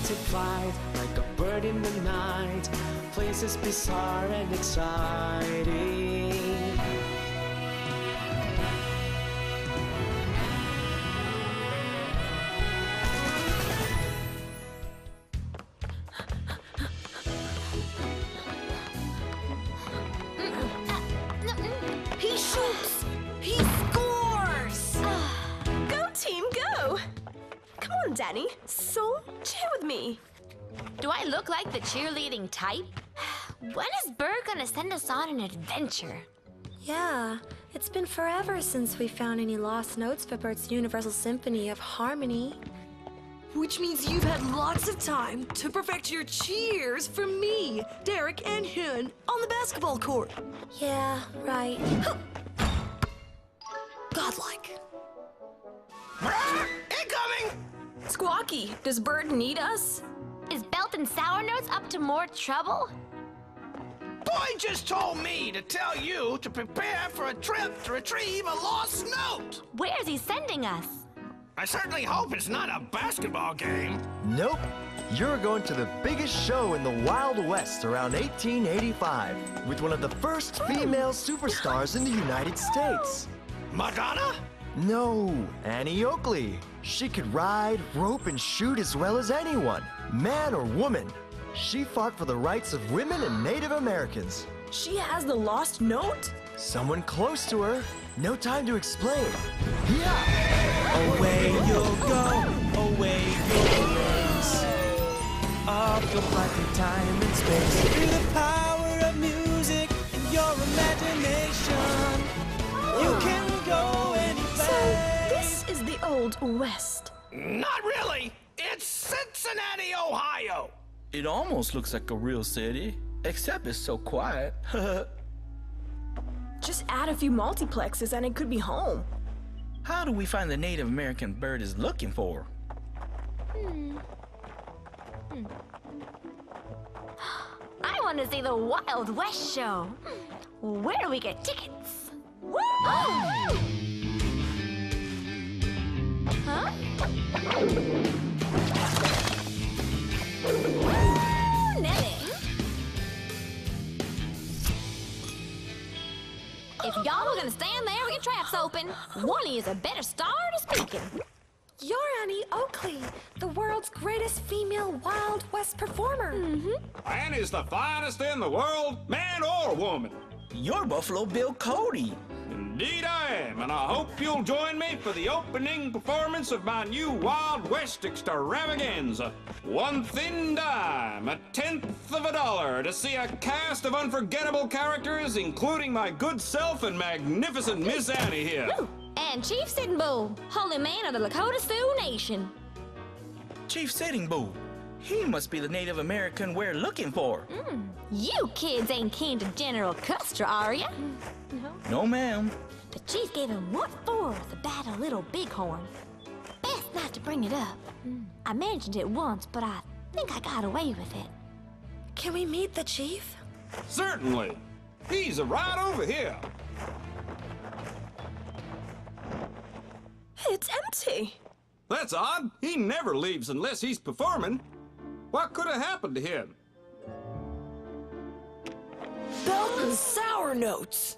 take flight like a bird in the night. Places bizarre and exciting. He shoots! He scores! Go, team, go! Come on, Danny. So, cheer with me. Do I look like the cheerleading type? When is Bert gonna send us on an adventure? Yeah, it's been forever since we found any lost notes for Bert's Universal Symphony of Harmony. Which means you've had lots of time to perfect your cheers for me, Derek, and Hyun on the basketball court. Yeah, right. Godlike. Incoming! Squawlky, does Bert need us? Is Belt and Sour Notes up to more trouble? Boy just told me to tell you to prepare for a trip to retrieve a lost note. Where's he sending us? I certainly hope it's not a basketball game. Nope. You're going to the biggest show in the Wild West around 1885 with one of the first female superstars in the United States. Madonna? No, Annie Oakley. She could ride, rope, and shoot as well as anyone, man or woman. She fought for the rights of women and Native Americans. She has the lost note? Someone close to her. No time to explain. Yeah! Away you'll go, away you'll race. Off your blinded time and space. Through the power of music and your imagination. You can go any place. So, this is the Old West. Not really. It's Cincinnati, Ohio. It almost looks like a real city, except it's so quiet. Just add a few multiplexes and it could be home. How do we find the Native American Bert is looking for? I want to see the Wild West show. Where do we get tickets? Woo! Huh? Woo, Nelly. If y'all were gonna stand there with your traps open, one of you's a better start at speaking. You're Annie Oakley, the world's greatest female Wild West performer. Annie's the finest in the world, man or woman. You're Buffalo Bill Cody. Indeed I am, and I hope you'll join me for the opening performance of my new Wild West extravaganza. One thin dime, a tenth of a dollar to see a cast of unforgettable characters, including my good self and magnificent Miss Annie here. Woo! And Chief Sitting Bull, holy man of the Lakota Sioux Nation. Chief Sitting Bull. He must be the Native American we're looking for. You kids ain't kin to General Custer, are ya? No, ma'am. The chief gave him what for about a little bighorn. Best not to bring it up. I mentioned it once, but I think I got away with it. Can we meet the chief? Certainly. He's right over here. It's empty. That's odd. He never leaves unless he's performing. What could have happened to him? Belt and Sour Notes.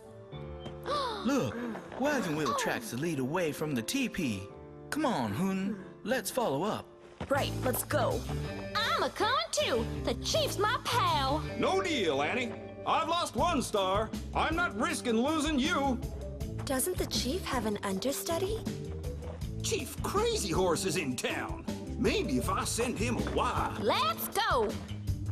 Look, wagon wheel tracks that lead away from the teepee. Come on, Hun. Let's follow up. Right, let's go. I'm a coming too. The chief's my pal. No deal, Annie. I've lost one star. I'm not risking losing you. Doesn't the chief have an understudy? Chief Crazy Horse is in town. Maybe if I send him a wire. Let's go.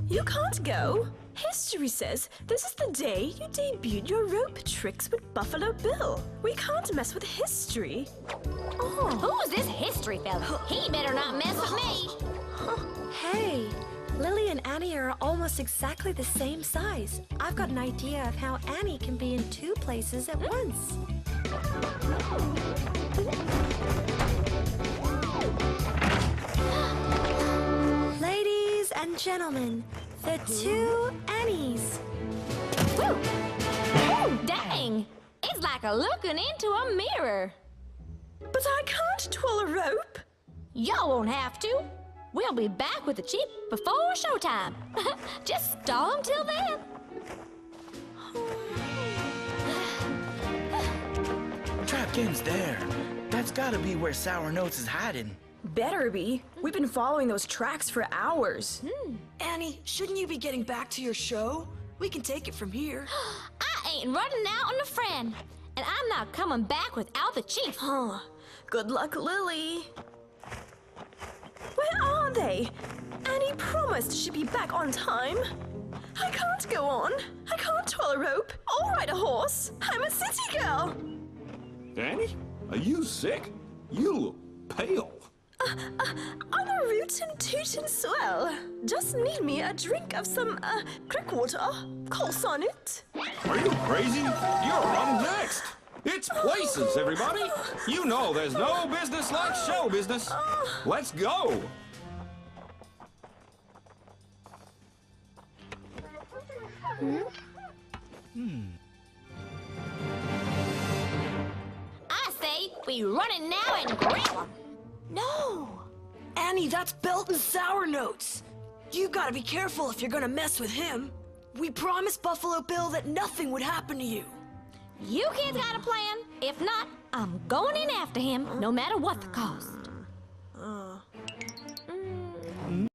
You can't go. History says this is the day you debuted your rope tricks with Buffalo Bill. We can't mess with history. Who's this history fella? He better not mess with me. Hey, Lily and Annie are almost exactly the same size. I've got an idea of how Annie can be in two places at once. Ladies and gentlemen, the two Annies. Woo! Oh, dang! It's like a looking into a mirror. But I can't twirl a rope. Y'all won't have to. We'll be back with the Chief before showtime. Just stall him till then. Trapkin's there. That's gotta be where Sour Notes is hiding. Better be. We've been following those tracks for hours. Annie, shouldn't you be getting back to your show? We can take it from here. I ain't running out on a friend, and I'm not coming back without the Chief. Huh. Good luck, Lily. Where are they? Annie promised she'd be back on time. I can't go on. I can't twirl a rope or ride a horse. I'm a city girl. Annie, are you sick? You look pale. I'm a rootin' tootin' swell. Just need me a drink of some, crick water. Course on it. Are you crazy? You're on next. It's places, everybody. You know there's no business like show business. Let's go. I say we run it now and grab him. No! Annie, that's Belton's Sour Notes. You gotta be careful if you're gonna mess with him. We promised Buffalo Bill that nothing would happen to you. You kids got a plan? If not, I'm going in after him, no matter what the cost.